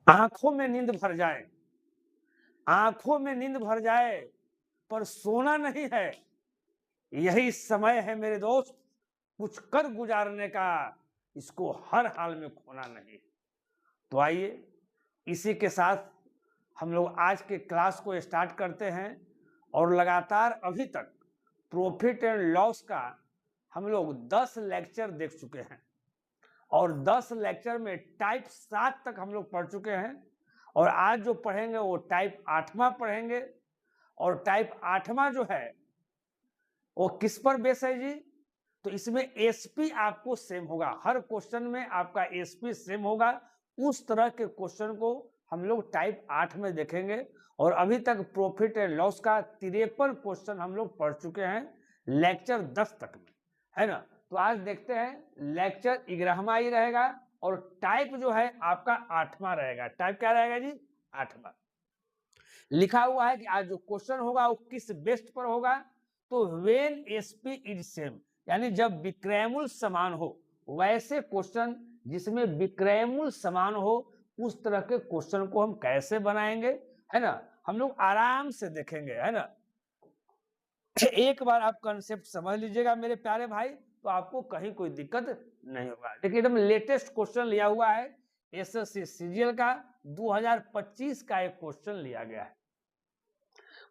आंखों में नींद भर जाए, आंखों में नींद भर जाए, पर सोना नहीं है। यही समय है मेरे दोस्त, कुछ कर गुजारने का, इसको हर हाल में खोना नहीं। तो आइए इसी के साथ हम लोग आज के क्लास को स्टार्ट करते हैं। और लगातार अभी तक प्रॉफिट एंड लॉस का हम लोग 10 लेक्चर देख चुके हैं और 10 लेक्चर में टाइप 7 तक हम लोग पढ़ चुके हैं। और आज जो पढ़ेंगे वो टाइप 8वां पढ़ेंगे। और टाइप 8वां जो है वो किस पर बेस है जी? तो इसमें एसपी आपको सेम होगा, हर क्वेश्चन में आपका एसपी सेम होगा। उस तरह के क्वेश्चन को हम लोग टाइप 8 में देखेंगे। और अभी तक प्रॉफिट एंड लॉस का 53 क्वेश्चन हम लोग पढ़ चुके हैं लेक्चर 10 तक में, है ना। तो आज देखते हैं लेक्चर 11वां ही रहेगा और टाइप जो है आपका 8वां रहेगा। टाइप क्या रहेगा जी? 8वां। लिखा हुआ है कि आज जो क्वेश्चन होगा वो किस बेस्ट पर होगा? तो वेन एसपी इज सेम, यानी जब विक्रयमूल समान हो, वैसे क्वेश्चन जिसमें विक्रयमूल समान हो उस तरह के क्वेश्चन को हम कैसे बनाएंगे, है ना। हम लोग आराम से देखेंगे, है ना। एक बार आप कंसेप्ट समझ लीजिएगा मेरे प्यारे भाई, तो आपको कहीं कोई दिक्कत नहीं होगा। देखिए एकदम लेटेस्ट क्वेश्चन लिया हुआ है एसएससी सीजीएल का 2025 का एक क्वेश्चन लिया गया है।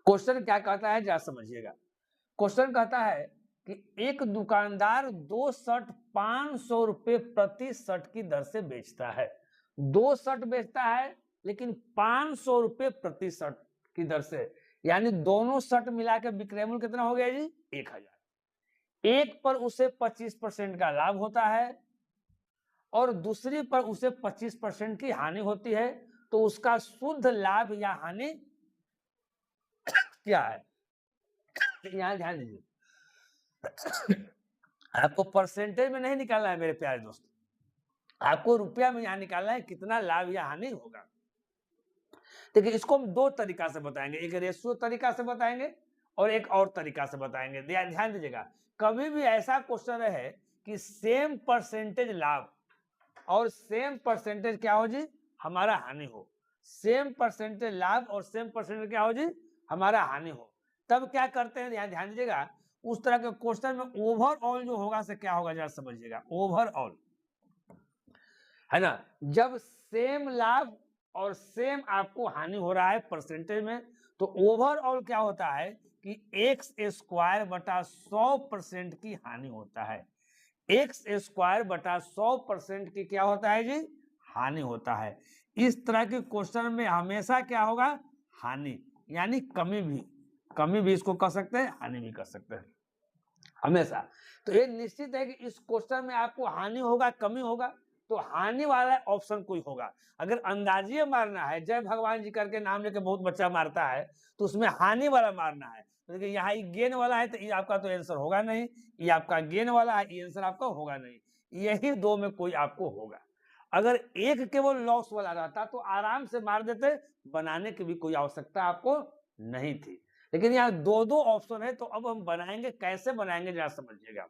क्वेश्चन क्या कहता है जरा समझिएगा। क्वेश्चन कहता है कि एक दुकानदार 2 शर्ट 500 रुपए प्रति शर्ट की दर से बेचता है। 2 शर्ट बेचता है लेकिन 500 रुपए प्रति शर्ट की दर से, यानी दोनों शर्ट मिला के विक्रय मूल्य कितना हो गया जी? 1000। एक पर उसे 25% का लाभ होता है और दूसरी पर उसे 25% की हानि होती है। तो उसका शुद्ध लाभ या हानि क्या है? यहाँ ध्यान दीजिए, आपको परसेंटेज में नहीं निकालना है मेरे प्यारे दोस्त, आपको रुपया में यहाँ निकालना है कितना लाभ या हानि होगा। देखिए इसको हम दो तरीका से बताएंगे, एक रेशियो तरीका से बताएंगे और एक और तरीका से बताएंगे। ध्यान दीजिएगा, कभी भी ऐसा क्वेश्चन है कि सेम परसेंटेज लाभ और सेम परसेंटेज क्या हो जी? हमारा हानि हो। सेम परसेंटेज लाभ और सेम परसेंटेज क्या हो जी? हमारा हानि हो। तब क्या करते हैं, ध्यान दीजिएगा, उस तरह के क्वेश्चन में ओवरऑल जो होगा से क्या होगा जरा समझिएगा। ओवरऑल, है ना, जब सेम लाभ और सेम आपको हानि हो रहा है परसेंटेज में, तो ओवरऑल क्या होता है कि एक्स स्क्वायर बटा 100% की हानि होता है। एक्स स्क्वायर बटा 100% की क्या होता है जी? हानि होता है। इस तरह के क्वेश्चन में हमेशा क्या होगा? हानि, यानी कमी भी इसको कर सकते हैं, हानि भी कर सकते हैं हमेशा। तो ये निश्चित है कि इस क्वेश्चन में आपको हानि होगा, कमी होगा, तो हानि वाला ऑप्शन कोई होगा। अगर अंदाजिए मारना है, जय भगवान जी करके नाम लेके बहुत बच्चा मारता है, तो उसमें हानि वाला मारना है। तो देखिए यहाँ गेन वाला है, तो ये आपका तो आंसर होगा नहीं। ये आपका गेन वाला है, ये आंसर आपका होगा नहीं। यही दो में कोई आपको होगा। अगर एक केवल लॉस वाला रहता तो आराम से मार देते, बनाने की भी कोई आवश्यकता आपको नहीं थी। लेकिन यहाँ दो दो ऑप्शन है, तो अब हम बनाएंगे, कैसे बनाएंगे जरा समझिएगा।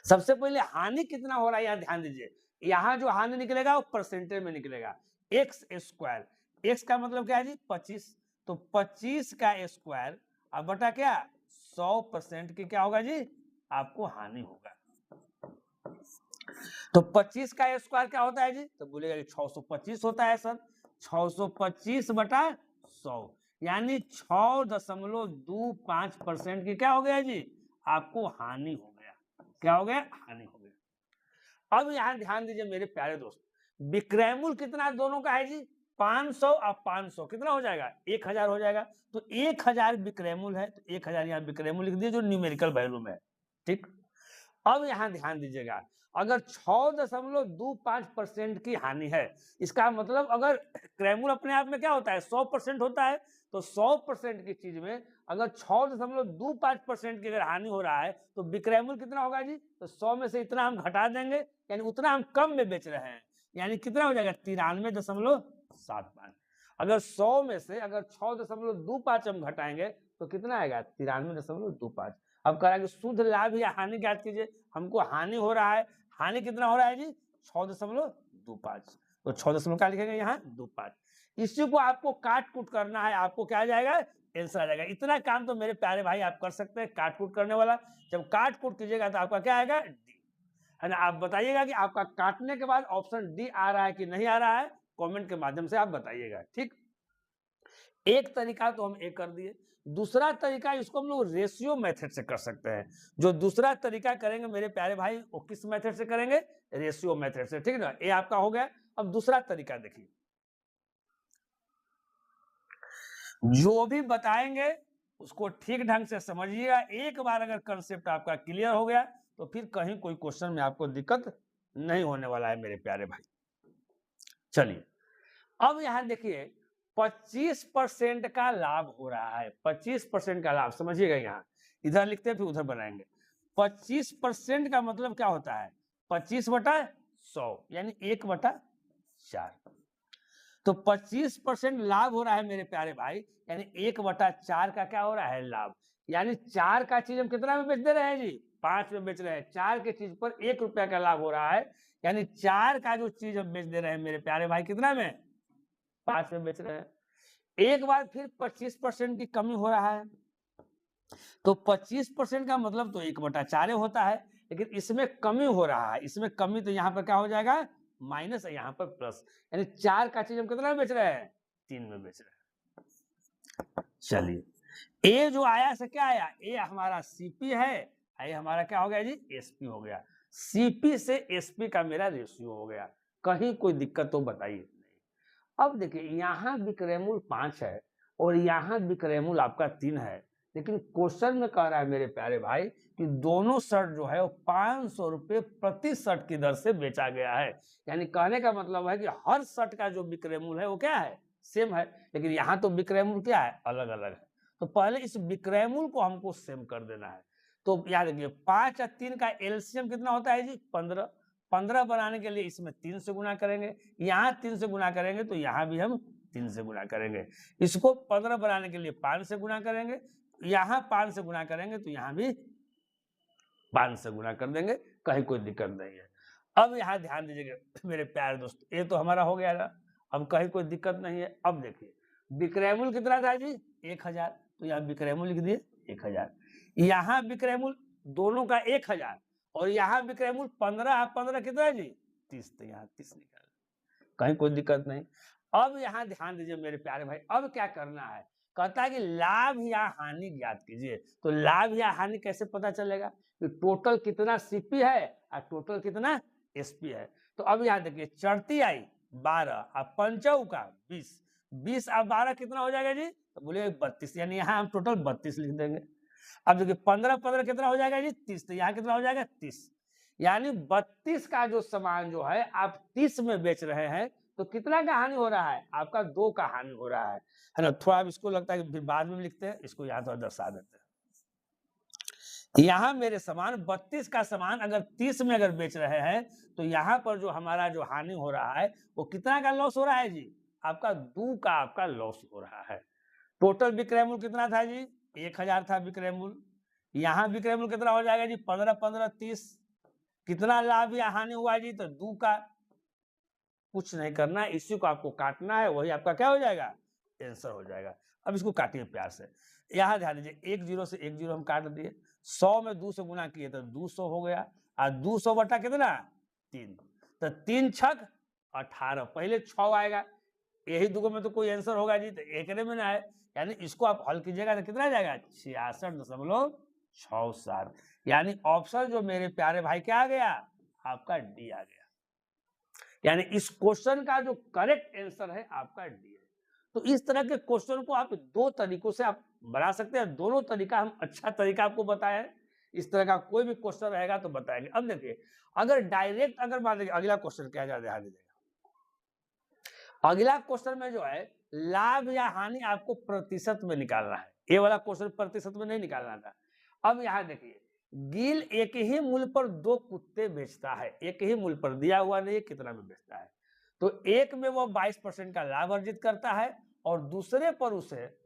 सबसे पहले हानि कितना हो रहा है यहाँ ध्यान दीजिए। यहाँ जो हानि निकलेगा वो परसेंटेज में निकलेगा। एक्स स्क्वायर, एक्स का मतलब क्या है जी? 25। तो 25 का स्क्वायर अब बटा क्या? 100% की क्या होगा जी? आपको हानि होगा। तो 25 का स्क्वायर क्या होता है जी? तो बोलेगा 625 होता है सर। 625 बटा 100, यानी 6.25% की क्या हो गया जी? आपको हानि हो गया। क्या हो गया? हानि हो गया। अब यहां ध्यान दीजिए मेरे प्यारे दोस्त, विक्रय मूल्य कितना दोनों का है जी? 500 और 500 कितना हो जाएगा? 1000 हो जाएगा। तो 1000 विक्रय मूल्य है, तो 1000 यहाँ विक्रय मूल्य लिख दिए जो न्यूमेरिकल वैल्यू में है। ठीक। अब यहां ध्यान दीजिएगा, अगर 6.25% की हानि है, इसका मतलब अगर क्रय मूल्य अपने आप में क्या होता है? 100% होता है। तो 100% की चीज में अगर 6.25% की अगर हानि हो रहा है, तो विक्रय मूल्य कितना होगा जी? तो 100 में से इतना हम घटा देंगे, यानी उतना हम कम में बेच रहे हैं, यानी कितना हो जाएगा? 93.75। अगर 100 में से अगर 6.25 हम घटाएंगे तो कितना आएगा? 93.25। अब कह रहा है कि शुद्ध लाभ या हानि ज्ञात कीजिए। हमको हानि हो रहा है, हानि कितना हो रहा है जी? 6.25। तो 6 क्या लिखेंगे यहाँ 25। इसी को आपको काट कूट करना है, आपको क्या आ जाएगा आंसर आ जाएगा। इतना काम तो मेरे प्यारे भाई आप कर सकते हैं काट कूट करने वाला। जब काट कूट कीजिएगा तो आपका क्या आएगा डी, है ना। आप बताइएगा कि आपका काटने के बाद ऑप्शन डी आ रहा है कि नहीं आ रहा है, कमेंट के माध्यम से आप बताइएगा। ठीक, एक तरीका तो हम एक कर दिए। दूसरा तरीका इसको हम लोग रेशियो मेथड से कर सकते हैं। जो दूसरा तरीका करेंगे मेरे प्यारे भाई वो किस मेथड से करेंगे, रेशियो मेथड से। ठीक है ना, ये आपका हो गया। अब दूसरा तरीका देखिए, जो भी बताएंगे उसको ठीक ढंग से समझिएगा। एक बार अगर कंसेप्ट आपका क्लियर हो गया तो फिर कहीं कोई क्वेश्चन में आपको दिक्कत नहीं होने वाला है मेरे प्यारे भाई। चलिए अब यहां देखिए 25% का लाभ हो रहा है। 25% का लाभ समझिएगा, यहाँ इधर लिखते हैं फिर उधर बनाएंगे। 25% का मतलब क्या होता है, 25/100 यानी 1/4। तो 25% लाभ हो रहा है मेरे प्यारे भाई, यानी 1/4 का क्या हो रहा है लाभ। यानी 4 का चीज हम कितना में बेच दे रहे हैं जी, 5 में बेच रहे हैं। 4 के चीज पर 1 रुपया का लाभ हो रहा है, यानी 4 का जो चीज हम बेच दे रहे हैं मेरे प्यारे भाई कितना में, 5 में बेच रहे हैं। एक बार फिर 25% की कमी हो रहा है, तो 25% का मतलब तो 1/4 होता है, लेकिन इसमें कमी हो रहा है। इसमें कमी तो यहाँ पर क्या हो जाएगा माइनस, यहाँ पर प्लस, यानी 4 का चीज हम कितना में बेच रहे हैं, 3 में बेच रहे हैं। चलिए ए जो आया से क्या आया, ए हमारा सीपी है, ये हमारा क्या हो गया जी एसपी हो गया। सीपी से एसपी का मेरा रेशियो हो गया। कहीं कोई दिक्कत तो बताइए। अब देखिए यहाँ विक्रय मूल्य 5 है और यहाँ विक्रय मूल्य आपका 3 है, लेकिन क्वेश्चन में कह रहा है मेरे प्यारे भाई कि दोनों शर्ट जो है वो 500 रुपये प्रति शर्ट की दर से बेचा गया है। यानी कहने का मतलब है कि हर शर्ट का जो विक्रय मूल्य है वो क्या है सेम है, लेकिन यहाँ तो विक्रय मूल्य क्या है अलग अलग है। तो पहले इस विक्रय मूल्य को हमको सेम कर देना है। तो याद रखिए 5 और 3 का एलसीएम कितना होता है जी 15। 15 बनाने के लिए इसमें 3 से गुना करेंगे, यहाँ 3 से गुना करेंगे तो यहाँ भी हम 3 से गुना करेंगे। इसको 15 बनाने के लिए 5 से गुना करेंगे, यहाँ 5 से गुना करेंगे तो यहाँ भी 5 से गुना कर देंगे, कहीं कोई दिक्कत नहीं है। अब यहाँ ध्यान दीजिएगा मेरे प्यारे दोस्त, ये तो हमारा हो गया ना, अब कहीं कोई दिक्कत नहीं है। अब देखिए विक्रय मूल्य कितना था जी 1000, तो यहाँ विक्रय मूल्य लिख दिए 1000। यहाँ विक्रय मूल्य दोनों का 1000 और यहाँ विक्रय मूल्य 15 15 कितना है जी 30, तो यहाँ 30 निकाल, कहीं कोई दिक्कत नहीं। अब यहाँ ध्यान दीजिए मेरे प्यारे भाई, अब क्या करना है, कहता है कि लाभ या हानि ज्ञात कीजिए। तो लाभ या हानि कैसे पता चलेगा कि टोटल कितना सीपी है और टोटल कितना एसपी है। तो अब यहाँ देखिए चढ़ती आई 12 और पंचऊ का 20, 20 और 12 कितना हो जाएगा जी, तो बोलिए 32, यानी यहाँ हम टोटल 32 लिख देंगे। अब देखिए 15 15 कितना हो जाएगा जी 30, तो यहाँ कितना हो जाएगा 30, यानी 32 का जो सामान जो है आप 30 में बेच रहे हैं, तो कितना का हानि हो रहा है आपका 2 का हानि हो रहा है ना। थोड़ा इसको लगता है कि फिर बाद में लिखते हैं, इसको यहाँ थोड़ा दर्शा देते हैं। यहाँ मेरे सामान 32 का सामान अगर 30 में अगर बेच रहे हैं, तो यहाँ पर जो हमारा जो हानि हो रहा है वो कितना का लॉस हो रहा है जी, आपका 2 का आपका लॉस हो रहा है। टोटल विक्रय मूल्य कितना था जी 1000 था विक्रय मूल्य, यहाँ विक्रय मूल्य कितना हो जाएगा जी 15 15 30, कितना लाभ या हानि हुआ जी, तो 2 का। कुछ नहीं करना है, इसी को आपको काटना है, वही आपका क्या हो जाएगा आंसर हो जाएगा। अब इसको काटिए प्यार से, यहाँ ध्यान दीजिए 1 0 से 1 0 हम काट दिए, 100 में 2 से गुना किए तो 200 हो गया, और 200 बटा कितना 3, तो 3 छक 18, पहले 6 आएगा, यही दुगो में तो कोई आंसर होगा जी, तो एक में ना है, यानी इसको आप हल कीजिएगा तो कितना जाएगा 66.67, यानी ऑप्शन जो मेरे प्यारे भाई क्या आ गया आपका डी आ गया। यानी इस क्वेश्चन का जो करेक्ट आंसर है आपका डी है। तो इस तरह के क्वेश्चन को आप 2 तरीकों से आप बना सकते हैं, दोनों तरीका हम अच्छा तरीका आपको बताया है। इस तरह का कोई भी क्वेश्चन रहेगा तो बताएंगे। अब देखिए अगर डायरेक्ट अगर मान लीजिए अगला क्वेश्चन क्या ध्यान दीजिएगा, अगला क्वेश्चन में जो है लाभ या हानि आपको प्रतिशत में निकालना है, ये वाला क्वेश्चन प्रतिशत में नहीं निकालना था। अब यहाँ देखिए गिल एक ही मूल्य पर 2 कुत्ते बेचता है, एक ही मूल्य पर दिया हुआ नहीं कितना में बेचता है, तो एक में वो 22% का लाभ अर्जित करता है और दूसरे पर उसे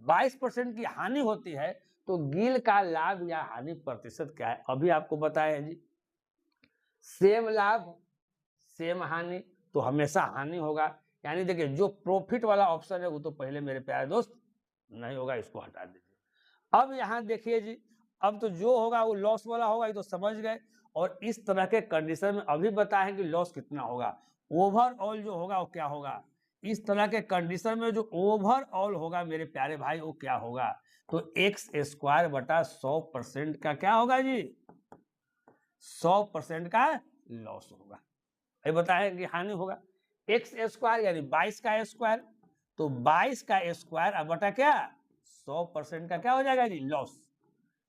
22% की हानि होती है, तो गिल का लाभ या हानि प्रतिशत क्या है, अभी आपको बताया है जी। सेम लाभ सेम हानि, तो हमेशा हानि होगा। यानी देखिए जो प्रॉफिट वाला ऑप्शन है वो तो पहले मेरे प्यारे दोस्त नहीं होगा, इसको हटा दीजिए। अब यहाँ देखिए जी, अब तो जो होगा वो लॉस वाला होगा, ये तो समझ गए। और इस तरह के कंडीशन में अभी बताएं कि लॉस कितना होगा, ओवरऑल जो होगा वो क्या होगा। इस तरह के कंडीशन में जो ओवरऑल होगा मेरे प्यारे भाई वो क्या होगा, तो एक्स स्क्वायर बटा 100% का क्या होगा जी, 100% का लॉस होगा। ये बताएं कि हानि होगा। एक्स स्क्वायर यानी 22 का स्क्वायर, तो 22 का स्क्वायर अब बटा क्या 100% का क्या हो जाएगा जी, लॉस।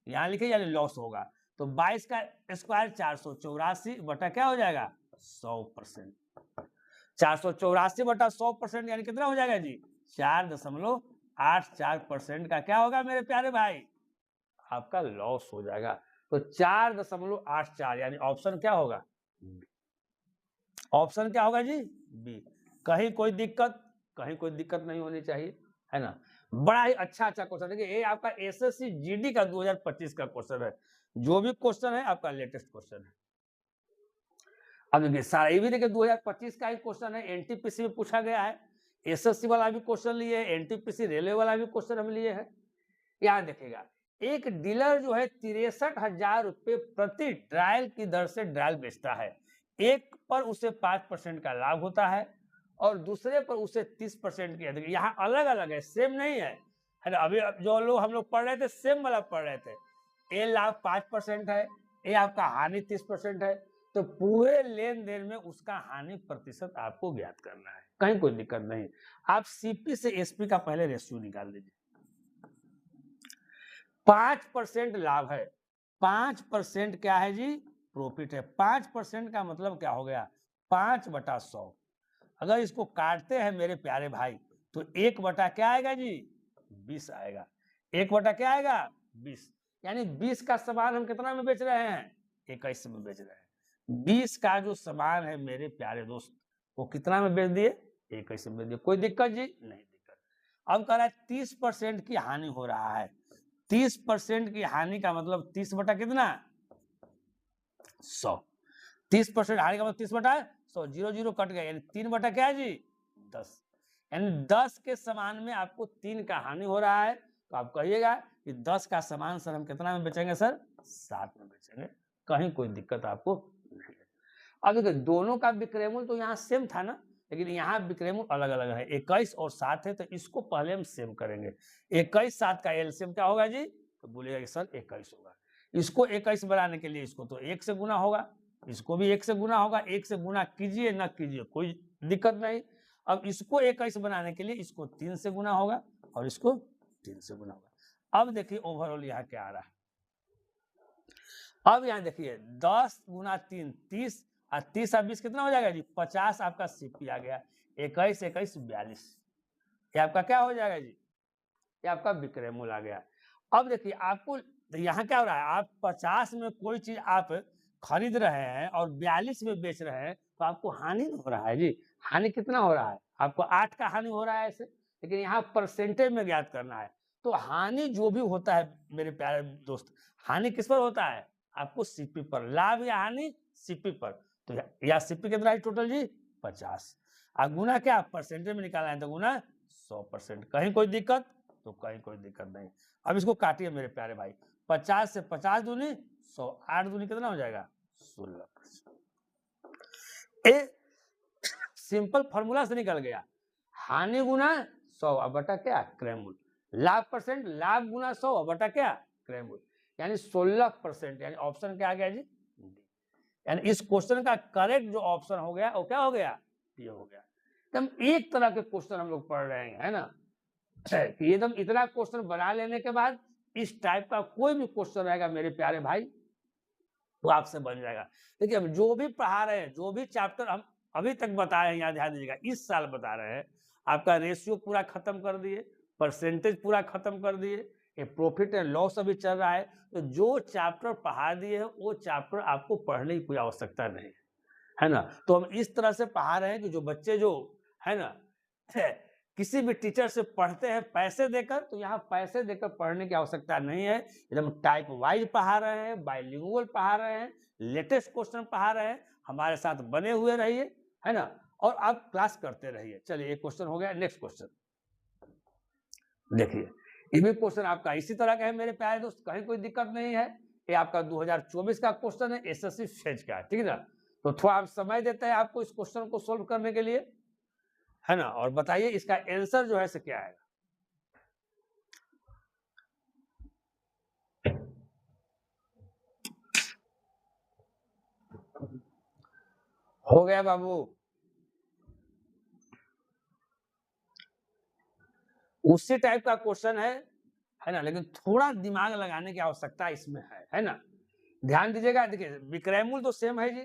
यहाँ लिखे यानी लॉस होगा, तो 22 का स्क्वायर 484 बटा क्या हो जाएगा 100%। 484 बटा 100% यानी कितना हो जाएगा जी 4.84% का क्या होगा मेरे प्यारे भाई, आपका लॉस हो जाएगा। तो 4.84 यानी ऑप्शन क्या होगा, ऑप्शन क्या होगा जी बी। कहीं कोई दिक्कत, कहीं कोई दिक्कत नहीं होनी चाहिए, है ना। बड़ा ही अच्छा क्वेश्चन, देखिए ये आपका एसएससी जीडी का 2025 का क्वेश्चन है। जो भी क्वेश्चन है आपका लेटेस्ट क्वेश्चन है। अब देखिए सारा ये भी देखिए 2025 का ही क्वेश्चन है, एनटीपीसी में पूछा गया है। एसएससी वाला भी क्वेश्चन लिए, एनटीपीसी रेलवे वाला भी क्वेश्चन हम लिए हैं। यहाँ देखिएगा एक डीलर जो है 63,000 रुपये प्रति ट्रायल की दर से ट्रायल बेचता है। एक पर उसे 5% का लाभ होता है और दूसरे पर उसे 30% की। देखिए यहाँ अलग अलग है, सेम नहीं है ना। अभी जो लोग हम लोग पढ़ रहे थे सेम वाला पढ़ रहे थे, ये लाभ 5% है, ये आपका हानि 30% है। तो पूरे लेन देन में उसका हानि प्रतिशत आपको ज्ञात करना है, कहीं कोई दिक्कत नहीं। आप सीपी से एसपी का पहले रेशियो निकाल लीजिए। 5% लाभ है, 5% क्या है जी प्रॉफिट है। 5% का मतलब क्या हो गया 5/100। अगर इसको काटते हैं मेरे प्यारे भाई तो 1 बटा क्या आएगा जी 20 आएगा। 1 बटा क्या आएगा 20, यानी 20 का सामान हम कितना में बेच रहे हैं 21 में बेच रहे हैं। 20 का जो सामान है मेरे प्यारे दोस्त वो कितना में बेच दिए 21 में बेच दिए। कोई दिक्कत जी नहीं दिक्कत। अब कह रहा है 30% की हानि हो रहा है। 30% की हानि का मतलब 30 बटा कितना 100। 30% हानि का मतलब 30/100, 0 0 कट गया, यानी 3 बटा क्या है जी 10। यानी 10 के सामान में आपको 3 का हानि हो रहा है। तो आप कहिएगा कि 10 का सामान सर हम कितना में बेचेंगे सर 7 में बेचेंगे, कहीं कोई दिक्कत आपको नहीं है। अब देखिए दोनों का विक्रय मूल्य तो यहाँ सेम था ना, लेकिन यहाँ विक्रय मूल्य अलग अलग है। 21 और 7 है, तो इसको पहले हम सेम करेंगे। 21 7 का एलसीएम क्या होगा जी, तो बोलिएगा कि सर 21 होगा। इसको 21 बनाने के लिए इसको तो 1 से गुना होगा, इसको भी 1 से गुना होगा। 1 से गुना कीजिए ना कीजिए कोई दिक्कत नहीं। अब इसको 21 बनाने के लिए इसको 3 से गुना होगा और इसको 3 से गुना होगा। अब देखिए ओवरऑल यहाँ क्या आ रहा है। अब यहाँ देखिए 10 गुना 3 30 और 30 और 20 कितना हो जाएगा जी 50 आपका सीपी आ गया। 21 21 42, ये आपका क्या हो जाएगा जी, ये आपका विक्रय मूल्य आ गया। अब देखिए आपको यहाँ क्या हो रहा है, आप 50 में कोई चीज आप खरीद रहे हैं और 42 में बेच रहे हैं, तो आपको हानि नहीं हो रहा है जी। हानि कितना हो रहा है, आपको 8 का हानि हो रहा है ऐसे, लेकिन यहाँ परसेंटेज में ज्ञात करना है। तो हानि जो भी होता है मेरे प्यारे दोस्त, हानि किस पर होता है, आपको सीपी पर। लाभ या हानि सीपी पर, तो या सीपी कितना है टोटल जी 50। और गुना क्या परसेंटेज में निकालना है, तो गुना 100%। कहीं कोई दिक्कत, तो कहीं कोई दिक्कत नहीं। अब इसको काटिए मेरे प्यारे भाई, 50 से 50 दूनी 100, 8 दूनी कितना हो जाएगा 16%। सिंपल फॉर्मूला से निकल गया, हानि गुना 100 बटा क्या क्रय मूल्य, लाभ परसेंट लाभ गुना 100 बटा क्या क्रय मूल्य, यानी 16%। यानी ऑप्शन क्या आ गया जी डी। यानी इस क्वेश्चन का करेक्ट जो ऑप्शन हो गया वो क्या हो गया डी हो गया। एकदम एक तरह के क्वेश्चन हम लोग पढ़ रहे हैं, है ना। कि एकदम इतना क्वेश्चन बना लेने के बाद इस टाइप का कोई भी क्वेश्चन रहेगा मेरे प्यारे भाई वो आपसे बन जाएगा। देखिए हम जो भी पढ़ा रहे हैं, जो भी चैप्टर हम अभी तक बता रहे हैं, यहाँ ध्यान दीजिएगा, इस साल बता रहे हैं, आपका रेशियो पूरा खत्म कर दिए, परसेंटेज पूरा खत्म कर दिए, ये प्रॉफिट एंड लॉस अभी चल रहा है। तो जो चैप्टर पढ़ा दिए हैं वो चैप्टर आपको पढ़ने की कोई आवश्यकता नहीं है ना। तो हम इस तरह से पढ़ा रहे हैं कि जो बच्चे जो है ना किसी भी टीचर से पढ़ते हैं पैसे देकर, तो यहाँ पैसे देकर पढ़ने की आवश्यकता नहीं है। एकदम टाइप वाइज पढ़ा रहे हैं, बाइलिंगुअल पढ़ा रहे हैं, लेटेस्ट क्वेश्चन पढ़ा रहे हैं। हमारे साथ बने हुए रहिए, है ना। और आप क्लास करते रहिए। चलिए एक क्वेश्चन हो गया, नेक्स्ट क्वेश्चन देखिए, ये भी क्वेश्चन आपका इसी तरह का है मेरे प्यारे दोस्त, कहीं कोई दिक्कत नहीं है। ये आपका 2024 का क्वेश्चन है, एसएससी फेज का, ठीक है ना। तो थोड़ा आप समय देते हैं आपको इस क्वेश्चन को सोल्व करने के लिए, है ना। और बताइए इसका आंसर जो है से क्या आएगा। हो गया बाबू, उसी टाइप का क्वेश्चन है ना, लेकिन थोड़ा दिमाग लगाने की आवश्यकता इसमें है ना। ध्यान दीजिएगा, देखिए विक्रयमूल्य तो सेम है जी,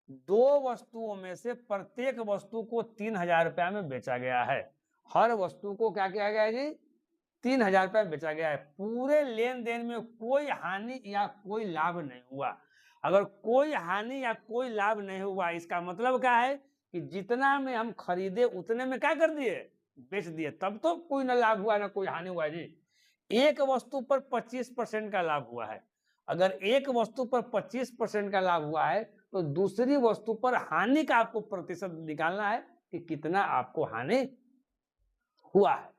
दो वस्तुओं में से प्रत्येक वस्तु को 3,000 रुपया में बेचा गया है। हर वस्तु को क्या किया गया है जी, 3,000 रुपया बेचा गया है। पूरे लेन देन में कोई हानि या कोई लाभ नहीं हुआ। अगर कोई हानि या कोई लाभ नहीं हुआ, इसका मतलब क्या है कि जितना में हम खरीदे उतने में क्या कर दिए, बेच दिए, तब तो कोई ना लाभ हुआ ना कोई हानि हुआ जी। एक वस्तु पर 25% का लाभ हुआ है। अगर एक वस्तु पर 25% का लाभ हुआ है तो दूसरी वस्तु पर हानि का आपको प्रतिशत निकालना है कि कितना आपको हानि हुआ है।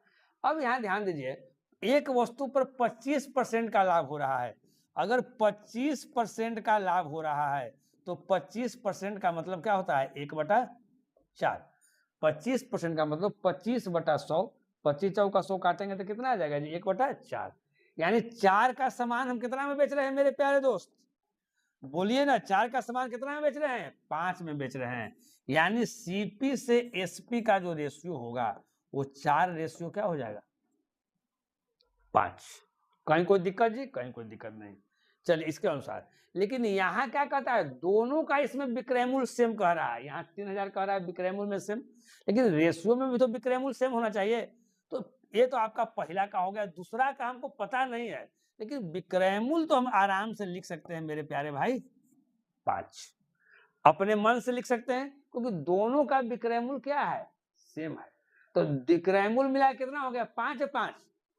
अब यहां ध्यान दीजिए, एक वस्तु पर 25% का लाभ हो रहा है। अगर 25% का लाभ हो रहा है तो 25% का मतलब क्या होता है, 1/4। 25% का मतलब 25/100, 25 चौका 100 काटेंगे तो कितना आ जाएगा जी, 1/4। यानी 4 का सामान हम कितना में बेच रहे हैं मेरे प्यारे दोस्त, बोलिए ना, 4 का सामान कितना में बेच रहे हैं, 5 में बेच रहे हैं। यानी सीपी से एसपी का जो रेशियो होगा वो 4 रेशियो क्या हो जाएगा, 5। कहीं कोई दिक्कत जी, कहीं कोई दिक्कत नहीं। चलिए इसके अनुसार, लेकिन यहाँ क्या कहता है, दोनों का इसमें विक्रय मूल्य सेम कह रहा है। यहाँ 3,000 कह रहा है विक्रय मूल्य में सेम, लेकिन रेशियो में भी तो विक्रय मूल्य सेम होना चाहिए। तो ये तो आपका पहला का हो गया। दूसरा का हमको पता नहीं है, लेकिन विक्रय मूल्य तो हम आराम से लिख सकते हैं मेरे प्यारे भाई, 5 अपने मन से लिख सकते हैं, क्योंकि दोनों का विक्रय मूल्य क्या है, सेम है। तो विक्रय मूल्य मिला कितना हो गया, 5 5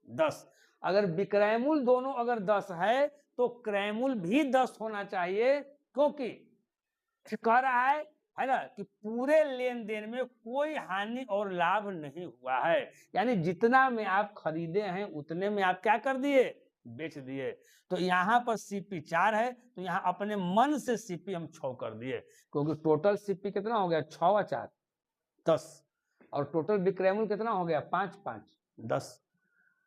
10। अगर विक्रय मूल्य दोनों अगर 10 है तो क्रय मूल्य भी 10 होना चाहिए, क्योंकि कह रहा है ना कि पूरे लेन देन में कोई हानि और लाभ नहीं हुआ है। यानी जितना में आप खरीदे हैं उतने में आप क्या कर दिए, बेच दिए। तो यहाँ पर सीपी 4 है, तो यहाँ अपने मन से सीपी हम 6 कर दिए, क्योंकि टोटल सीपी कितना हो गया, 6 और 4 10, और टोटल विक्रय मूल्य कितना हो गया, 5 5 10।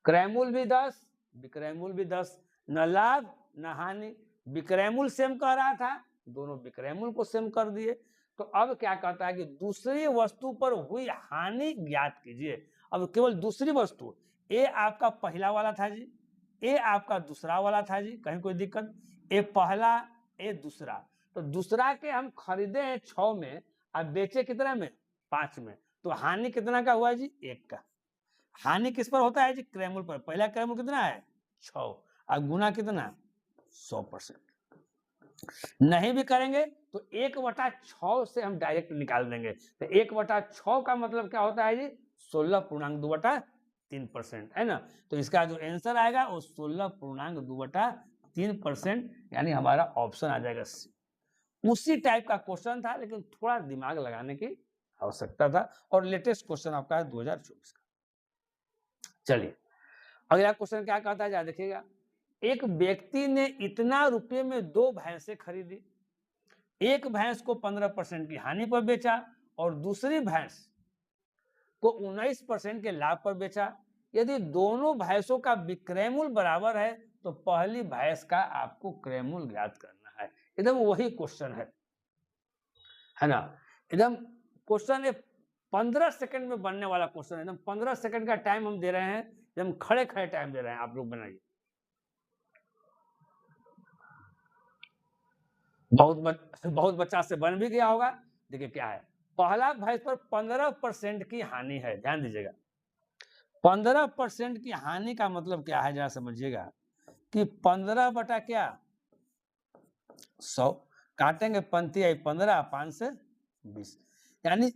क्रय मूल्य भी 10, विक्रय मूल्य भी 10, न लाभ न हानि। विक्रय मूल्य सेम कह रहा था, दोनों विक्रय मूल्य को सेम कर दिए। तो अब क्या कहता है कि दूसरी वस्तु पर हुई हानि ज्ञात कीजिए। अब केवल दूसरी वस्तु, ए आपका पहला वाला था जी, ए आपका दूसरा वाला था जी, कहीं कोई दिक्कत, ए पहला ए दूसरा। तो दूसरा के हम खरीदे हैं 6 में, अब बेचे कितना में, 5 में। तो हानि कितना का हुआ जी, 1 का। हानि किस पर होता है जी, क्रय मूल्य पर। पहला क्रय मूल्य कितना है, 6, और गुना कितना, 100%। नहीं भी करेंगे तो 1/6 से हम डायरेक्ट निकाल देंगे। तो 1/6 का मतलब क्या होता है जी, 16.2/3%, है ना। तो इसका जो आंसर आएगा वो 16.2/3%, यानी हमारा ऑप्शन आ जाएगा सी। उसी टाइप का क्वेश्चन था, लेकिन थोड़ा दिमाग लगाने की आवश्यकता था, और लेटेस्ट क्वेश्चन आपका है 2024 का। चलिए अगला क्वेश्चन क्या कहता है, देखिएगा। एक व्यक्ति ने इतना रुपये में 2 भैंसें खरीदी। एक भैंस को 15% की हानि पर बेचा और दूसरी भैंस को 19% के लाभ पर बेचा। यदि दोनों भैंसों का विक्रय मूल्य बराबर है तो पहली भैंस का आपको क्रय मूल्य ज्ञात करना है। एकदम वही क्वेश्चन है ना। एकदम क्वेश्चन 15 सेकंड में बनने वाला क्वेश्चन, एकदम 15 सेकंड का टाइम हम दे रहे हैं, एकदम खड़े खड़े टाइम दे रहे हैं, आप लोग बनाइए। बहुत बच्चा से बन भी गया होगा। देखिए क्या है, पहला भैंस पर 15% की हानि है, ध्यान दीजिएगा। 15% की हानि का मतलब क्या है, जरा समझिएगा कि 15 बटा क्या, 100 काटेंगे, पंक्ति आई 15, 5 से 20, यानी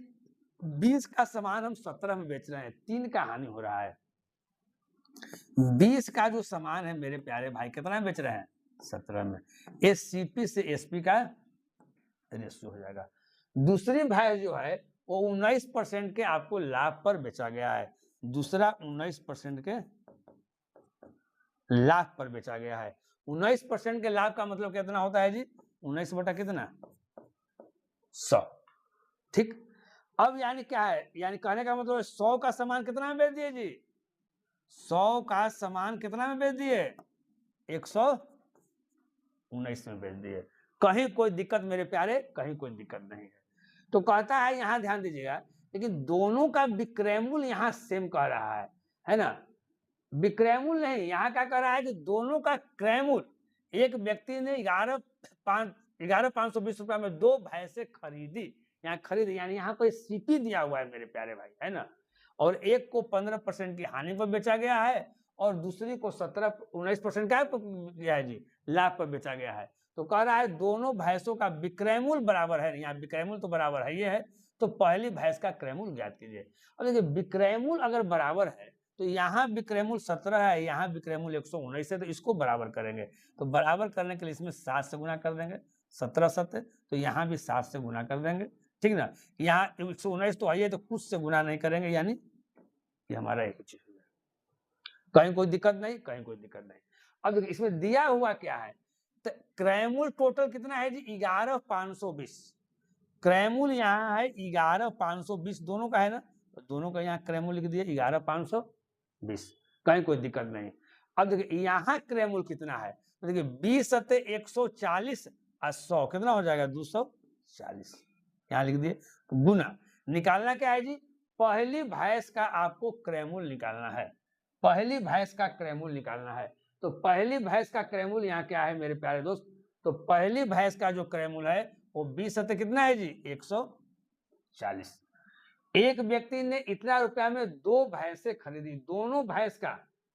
20 का सामान हम 17 में बेच रहे हैं, 3 का हानि हो रहा है। 20 का जो सामान है मेरे प्यारे भाई कितना में बेच रहे हैं, 17 में। ये सीपी से एसपी का रेशियो हो जाएगा। दूसरी भैंस जो है वो 19% के आपको लाभ पर बेचा गया है। दूसरा 19% के लाभ पर बेचा गया है। 19% के लाभ का मतलब कितना होता है जी? 19 बटा कितना? 100। ठीक। अब यानी क्या है? यानी कहने का मतलब 100 का सामान कितना में बेच दिए जी? 100 का सामान कितना में बेच दिए? 119 में बेच दिए। कहीं कोई दिक्कत मेरे प्यारे? कहीं कोई दिक्कत नहीं है। तो कहता है, यहां ध्यान दीजिएगा, लेकिन दोनों का विक्रय मूल्य यहां सेम कह रहा है ना? विक्रय मूल्य नहीं, यहाँ क्या कह रहा है कि दोनों का क्रय मूल्य, एक व्यक्ति ने 11,520 रुपया में 2 भैंसे खरीदी, यहाँ खरीदी यानी यहाँ कोई सीपी दिया हुआ है मेरे प्यारे भाई, है ना? और एक को 15% की हानि पर बेचा गया है और दूसरी को 19% का गया है जी, लाभ पर बेचा गया है। तो कह रहा है दोनों भैंसों का विक्रय मूल्य बराबर है, यहाँ विक्रय मूल्य तो बराबर है, ये है, तो पहली भैंस का क्रय मूल्य ज्ञात कीजिए। अब देखिए विक्रय मूल्य अगर बराबर है तो यहाँ विक्रय मूल्य 17 है, यहाँ विक्रय मूल्य 119 है, तो इसको बराबर करेंगे। तो बराबर करने के लिए इसमें 7 से गुना कर देंगे, 17 7 तो यहाँ भी 7 से गुना कर देंगे, ठीक ना? यहाँ 119 तो आइए, तो कुछ से गुना नहीं करेंगे, यानी ये हमारा एक चीज है। कहीं कोई दिक्कत नहीं, कहीं कोई दिक्कत नहीं। अब देखिए इसमें दिया हुआ क्या है, तो क्रय मूल्य टोटल कितना है जी? 11,520। क्रय मूल्य यहाँ है 11,520, दोनों का है ना, तो दोनों का यहाँ क्रय मूल्य लिख दिए 11,520, कहीं कोई दिक्कत नहीं। अब देखिए यहाँ क्रय मूल्य कितना है, तो देखिए 20 सत्ते 140 और 100 कितना हो जाएगा? 240, यहाँ लिख दिए। तो गुना निकालना क्या है जी? पहली भैंस का आपको क्रय मूल्य निकालना है, पहली भैंस का क्रय मूल्य निकालना है। तो पहली भैंस का क्रय मूल्य यहाँ क्या है मेरे प्यारे दोस्त? तो पहली भैंस का जो क्रय मूल्य है वो 20 सत्ते कितना है जी? 140। एक व्यक्ति ने इतना रुपया में 2 भैंसे खरीदी, दोनों भैंस का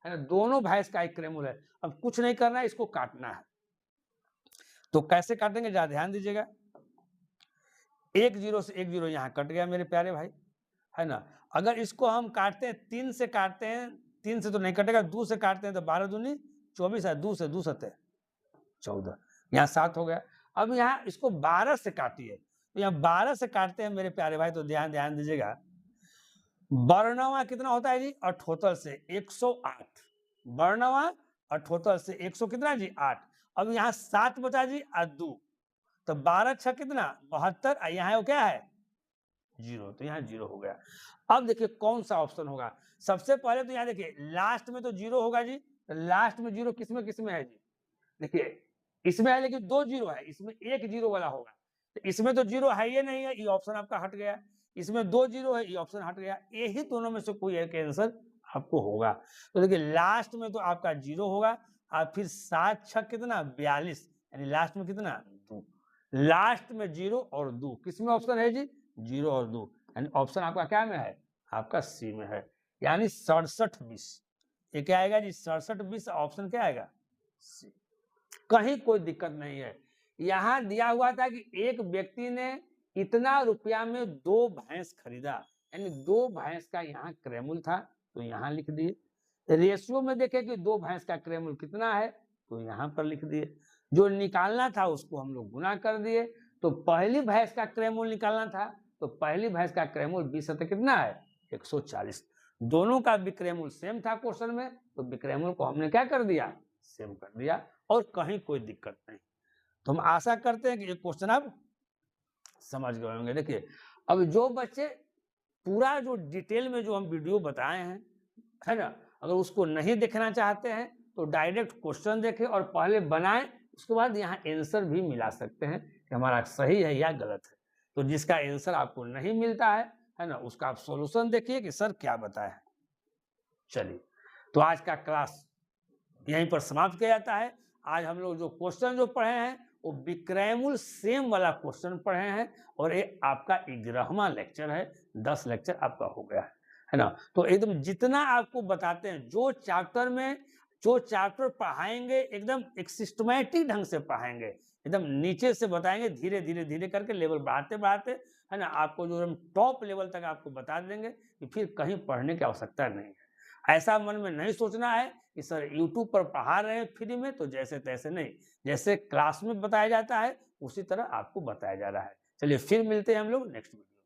है ना, दोनों भैंस का एक क्रय मूल्य है। अब कुछ नहीं करना है, इसको काटना है। तो कैसे काटेंगे जरा ध्यान दीजिएगा। 1 0 से 1 0 यहाँ कट गया मेरे प्यारे भाई, है ना? अगर इसको हम काटते हैं 3 से काटते हैं, 3 से तो नहीं कटेगा, 2 से काटते हैं तो 12 दूनी 24 है, 2 से 2 सत्ते 14, यहाँ 7 हो गया। अब यहाँ इसको 12 से काटिए, तो यहाँ 12 से काटते हैं मेरे प्यारे भाई, तो ध्यान दीजिएगा। वर्णवा कितना होता है जी? 78 से 108, वर्णवा 78 से 100 कितना जी? 8। अब यहाँ 7 बचा जी और 2, तो 12 6 कितना? 72, यहाँ क्या है? 0, तो यहाँ 0 हो गया। अब देखिए कौन सा ऑप्शन होगा। सबसे पहले तो यहाँ देखिए लास्ट में तो 0 होगा जी, लास्ट में 0 किसमें किसमें है जी? देखिए इसमें है, लेकिन 2 0 है, इसमें 1 0 वाला होगा, तो इसमें तो 0 है ये नहीं है, ये ऑप्शन आपका हट गया। इसमें 2 0 है, ये ऑप्शन हट गया। यही दोनों में से कोई एक आंसर आपको होगा। तो देखिए लास्ट में तो आपका 0 होगा, और फिर 7 6 कितना? 42, यानी लास्ट में कितना? 2। लास्ट में 0 और 2 किसमें ऑप्शन है जी? 0 और 2, यानी ऑप्शन आपका क्या में है? आपका सी में है, यानी 67 20। ये क्या आएगा जी? 67 20, ऑप्शन क्या आएगा? सी। कहीं कोई दिक्कत नहीं है। यहाँ दिया हुआ था कि एक व्यक्ति ने इतना रुपया में 2 भैंस खरीदा, यानी 2 भैंस का यहाँ क्रय मूल्य था, तो यहाँ लिख दिए। रेशियो में देखे कि 2 भैंस का क्रय मूल्य कितना है, तो यहाँ पर लिख दिए। जो निकालना था उसको हम लोग गुना कर दिए। तो पहली भैंस का क्रय मूल्य निकालना था, तो पहली भैंस का क्रय मूल्य 20 सत्ते कितना है? 140। दोनों का विक्रय मूल्य सेम था क्वेश्चन में, तो विक्रय मूल्य को हमने क्या कर दिया? सेम कर दिया, और कहीं कोई दिक्कत नहीं। तो हम आशा करते हैं कि ये क्वेश्चन आप समझ गए होंगे। देखिए अब जो बच्चे पूरा जो डिटेल में जो हम वीडियो बताए हैं, है ना, अगर उसको नहीं देखना चाहते हैं तो डायरेक्ट क्वेश्चन देखें और पहले बनाएं, उसके बाद यहाँ आंसर भी मिला सकते हैं कि हमारा सही है या गलत है। तो जिसका आंसर आपको नहीं मिलता है ना, उसका आप सॉल्यूशन देखिए कि सर क्या बताया है। चलिए, तो आज का क्लास यहीं पर समाप्त किया जाता है। आज हम लोग जो क्वेश्चन जो पढ़े हैं वो विक्रय मूल्य सेम वाला क्वेश्चन पढ़े हैं, और ये आपका 11वां लेक्चर है, 10 लेक्चर आपका हो गया है ना। तो एकदम जितना आपको बताते हैं, जो चैप्टर में जो चैप्टर पढ़ाएंगे एकदम एक सिस्टमैटिक ढंग से पढ़ाएंगे, एकदम नीचे से बताएंगे, धीरे धीरे धीरे करके लेवल बढ़ाते बढ़ाते, है ना, आपको जो टॉप लेवल तक आपको बता देंगे कि फिर कहीं पढ़ने की आवश्यकता नहीं है। ऐसा मन में नहीं सोचना है कि सर यूट्यूब पर पढ़ा रहे हैं फ्री में तो जैसे तैसे नहीं, जैसे क्लास में बताया जाता है उसी तरह आपको बताया जा रहा है। चलिए फिर मिलते हैं हम लोग नेक्स्ट वीडियो।